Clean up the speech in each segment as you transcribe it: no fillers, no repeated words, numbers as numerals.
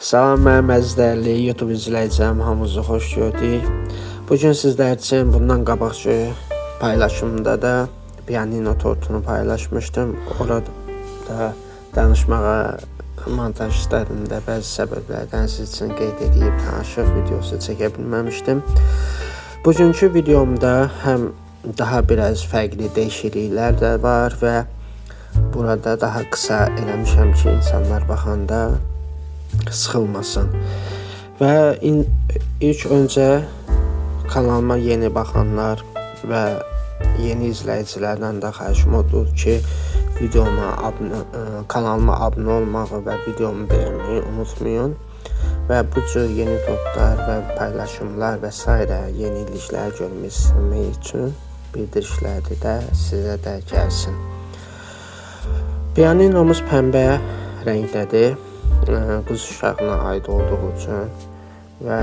Salam mənim əziz dəyərli YouTube izləyicim, hamınızı xoş gördük. Bugün sizlər üçün bundan qabaqçı paylaşımda da pianino tortunu paylaşmışdım. Orada danışmağa montaj işlərində bəzi səbəblərdən siz üçün qeyd edib tanışıq videosu çəkə bilməmişdim. Bugünkü videomda həm daha biraz fərqli dəyişikliklər də var və burada daha qısa eləmişəm ki, insanlar baxanda sıxılmasın. Və ilk öncə kanalıma yeni baxanlar və yeni izləyicilərdən də xahişim odur ki, kanalıma abunə olmağı və videomu bəyənməyi unutmayın. Və bu cür yeni tortlar və paylaşımlar və s. yeniliklər görmək istəmək üçün bildirişləri də sizə də gəlsin. Pianinomuz pəmbə rəngdədir. Qız uşağına aid olduğu üçün və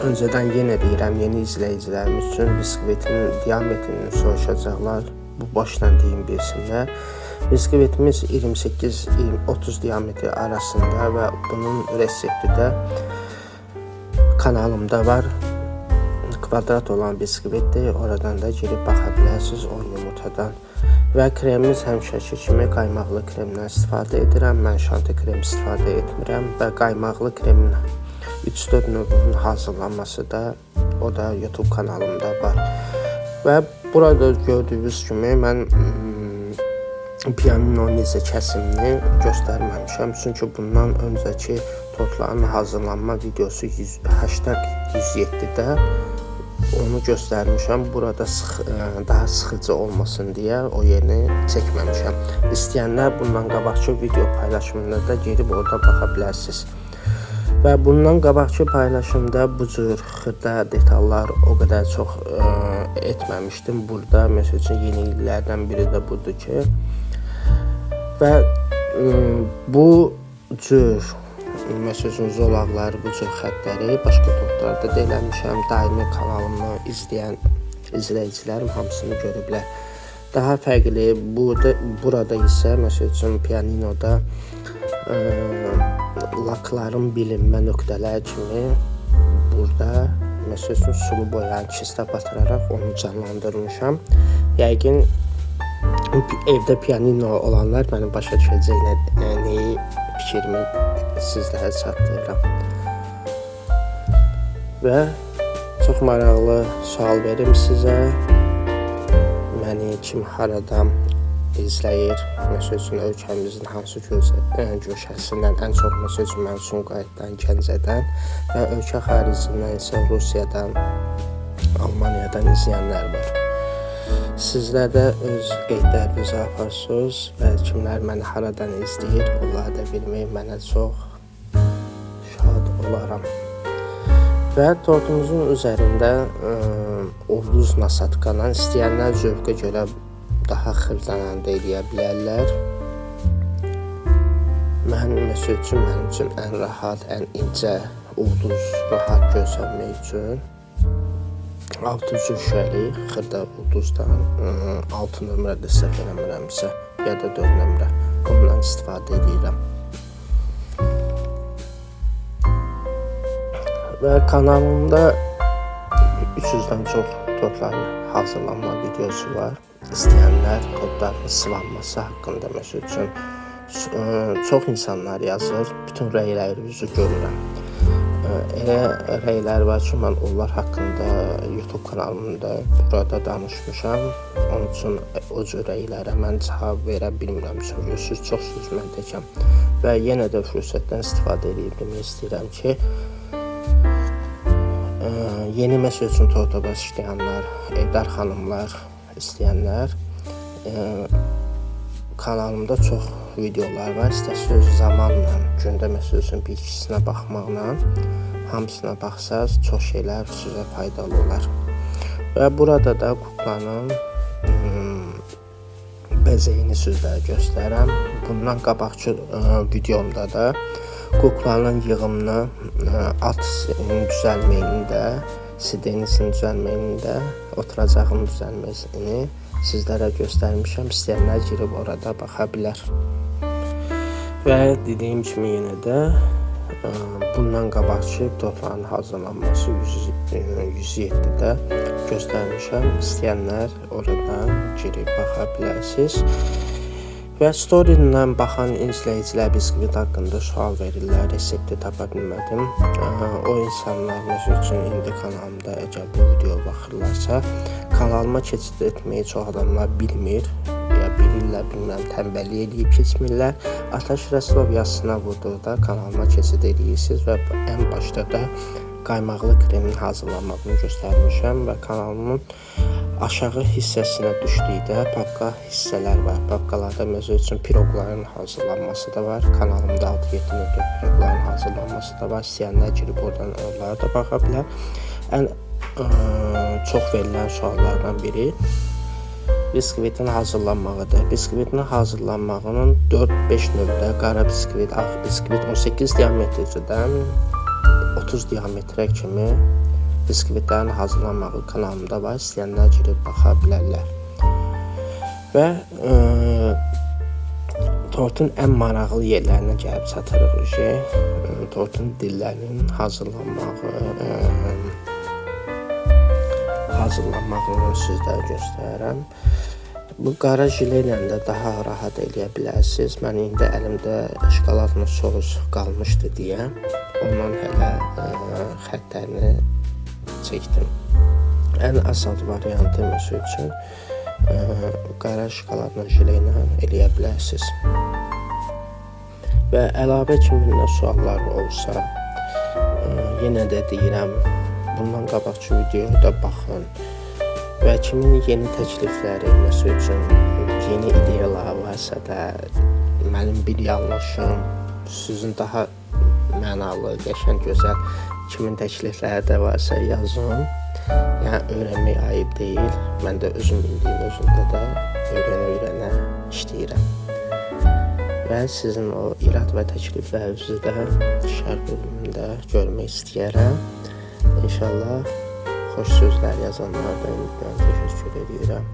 öncədən yenə deyirəm, yeni izləyicilərimiz üçün biskvitin diametrini soruşacaqlar. Bu başdan deyim bilsinlər. Biskvitimiz 28-30 diametri arasında və bunun resepti də kanalımda var. Kvadrat olan biskvitdir. Oradan da girib baxa bilərsiniz o yumurtadan. Və kremimiz həmişəki kimi qaymaqlı kremdən istifadə edirəm. Mən şanti krem istifadə etmirəm və qaymaqlı kremin 3-4 növünün hazırlanması da o da YouTube kanalımda var. Və burada gördüyünüz kimi mən pianino necə kəsimini göstərməmişəm. Çünki bundan öncəki tortların hazırlanma videosu 80-107-də onu göstərmişəm. Burada daha sıxıcı olmasın deyə o yerini çəkməmişəm. İstəyənlər bundan qabaqçı video paylaşımında da girib orada baxa bilərsiniz. Və bundan qabaqçı paylaşımda bu cür xırda detallar o qədər çox etməmişdim. Burada məsəl üçün yeniliklərdən biri də budur ki, və bu cür məsələn zolaqlar, bu cür xəttləri başqa tortlarda da eləmişəm. Daimi kanalımı izləyən izləyicilərim hamısını görüblər. Daha fərqli burada isə məsəl üçün pianinoda lakların bilinmə nöqtələri kimi burada məsəl üçün sulu boyanı kistə batıraraq onu canlandırmışam. Yəqin evdə pianino olanlar məni başa düşəcək nəyi fikrimi sizlərə çatdırıram. Və çox maraqlı sual verim sizə. Məni kim haradan izləyir? Məsəl üçün ölkəmizin hansı köşəsindən, ən çox məsəl üçün mən Sumqayıtdan, Gəncədən və ölkə xaricindən isə Rusiyadan, Almaniyadan izləyənlər var. Sizlər də öz qeydlərinizi aparsınız və kimlər məni haradan izləyir, onları da bilmək mənə çox şad olaram. Və tortumuzun üzərində ulduz nasatkadan istəyənlər zövqə görə daha xırdalan da eləyə bilərlər. Mənim üçün ən rahat, ən incə ulduz rahat görsənmək üçün 6 şüşəli xırda ulduzdan 6 nömrədə səhv eləmirəmsə ya da 4 nömrə ondan istifadə edirəm. Və kanalımda 300-dən çox tortların hazırlanma videosu var. İstəyənlər tortların sıvanması haqqında məsəl üçün çox insanlar yazır. Bütün rəylərinizi görürəm. Elə rəylər var ki, mən onlar haqqında YouTube kanalımda burada danışmışam. Onun üçün o cür rəylərə mən cavab verə bilmirəm. Çünki siz çoxsuz mən təkəm. Və yenə də fürsətdən istifadə edib istəyirəm ki, yeni məsəl üçün torta başlayanlar, evdar xanımlar istəyənlər kanalımda çox videolar var. İstəsiniz zamanla, gündə məsəl üçün bir ikisinə baxmaqla hamısına baxsaz çox şeylər sizə faydalı olar. Və burada da kuklanın bəzəyini sizlərə göstərəm. Bundan qabaqçı videomda da kuklanın yığımını, alt düzəlməyini də, sidenisinin düzəlməyini də, oturacağın düzəlməsini sizlərə göstərmişəm. İstəyənlər girib orada baxa bilər. Və dediyim kimi yenə də bundan qabaqki tortların hazırlanması 107-də göstərmişəm. İstəyənlər oradan girib baxa bilərsiniz. Və story-dən baxan izləyicilər biskvit haqqında sual verirlər, resepti tapa bilmədim. O insanlar məsəl üçün indi kanalımda əgər bu videoya baxırlarsa, kanalıma keçid etməyi çox adamlar bilmir. Ya bilirlər, bilmirəm, tənbəllik eləyib keçmirlər. Ataş Rəsulov yazısına vurduqda kanalıma keçid edirsiniz və ən başda da qaymaqlı kremin hazırlanmağını göstərmişəm və kanalımın aşağı hissəsinə düşdükdə papka hissələr var. Papkalarda məsəl üçün piroqların hazırlanması da var. Kanalımda 6-7 nöqtə piroqların hazırlanması da var. İstəyənlər girib oradan onlara da baxa bilər. Ən çox verilən suallardan biri biskvitin hazırlanmağıdır. Biskvitin hazırlanmağının 4-5 növdə qara biskvit, ağ biskvit 18 diametrdən 30 diametrə kimi biskvitlərin hazırlanmağı kanalımda var. İstəyənlər girib baxa bilərlər. Və tortun ən maraqlı yerlərinə gəlib çatırıq. Tortun dillərinin hazırlanmağını sizlərə göstərirəm. Bu qara jile ilə də daha rahat eləyə bilərsiniz. Mən indi əlimdə şokoladlı sos qalmışdı deyə ondan hələ xəttlərini çəkdim. Ən asad variantı məsəl üçün qara şokoladlı jile ilə eləyə bilərsiniz. Və əlavə kimi suallar olsa, yenə də deyirəm, bundan qabaqki videoya da baxın və kimin yeni təklifləri, məsəl üçün yeni ideyalar varsa da, mənim bir yanlışım, sizin daha mənalı, qəşəng, gözəl kimin təklifləri də varsa yazın. Yəni öyrənmək ayıb deyil. Mən də özüm bildiyim özümdə də öyrənə işləyirəm. Və sizin o irad və təkliflərinizi də şərh bölümündə görmək istəyərəm. İnşallah xoş sözlər yazanlardan təşəkkür edirəm.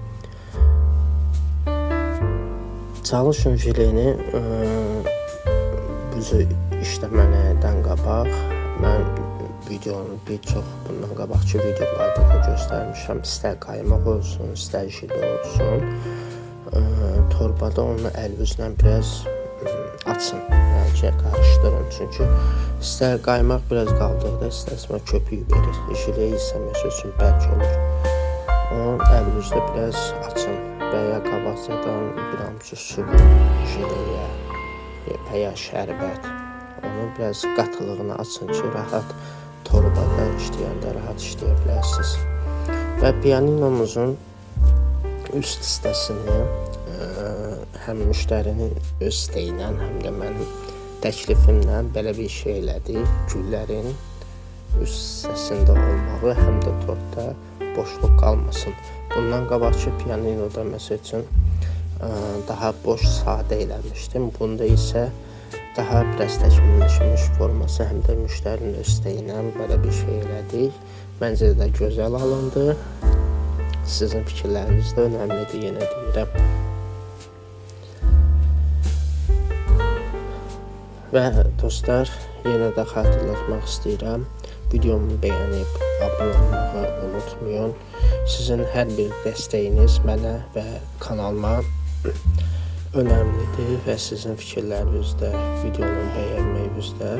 Çalışın jileni buzu işləmədən qabaq mən videonun bir çox bundan qabaqki videolarda da göstərmişəm. İstər qaymaq olsun, istər jile olsun. Torbada onu əlinizlə biraz açın, yəni qarışdırın. Çünki istər qaymaq biraz qaldıqda istərsəm köpük verir. Jile isə məsəl üçün bərk olur. Onu əlinizdə biraz açın və ya qabaqcadan bir amca su jileyə və ya şərbət. Onu biraz qatılığını açın ki, rahat torbada işləyəndə rahat işləyə bilərsiniz. Və pianinomuzun üst hissəsini həm müştərinin öz istəyinə, həm də mənim təklifimlə belə bir şey elədik. Güllərin üst hissəsində olmağı, həm də tortda boşluq qalmasın. Bundan qabaqki pianinoda məsəl üçün daha boş, sadə eləmişdim. Bunda isə daha biraz təkmilləşmiş forması, həm də müştərinin öz istəyinə belə bir şey elədik. Məncə də gözəl alındı. Sizin fikirləriniz də önəmlidir, yenə deyirəm. Və dostlar, yenə də xatırlatmaq istəyirəm. Videomu bəyənib abunə olmağı unutmayın. Sizin hər bir dəstəyiniz mənə və kanalıma önəmlidir və sizin fikirləriniz də, videonu bəyənməyiniz də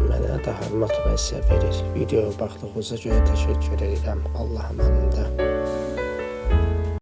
mənə daha motivasiya verir. Videoya baxdığınıza görə təşəkkür edirəm. Allah əmanında.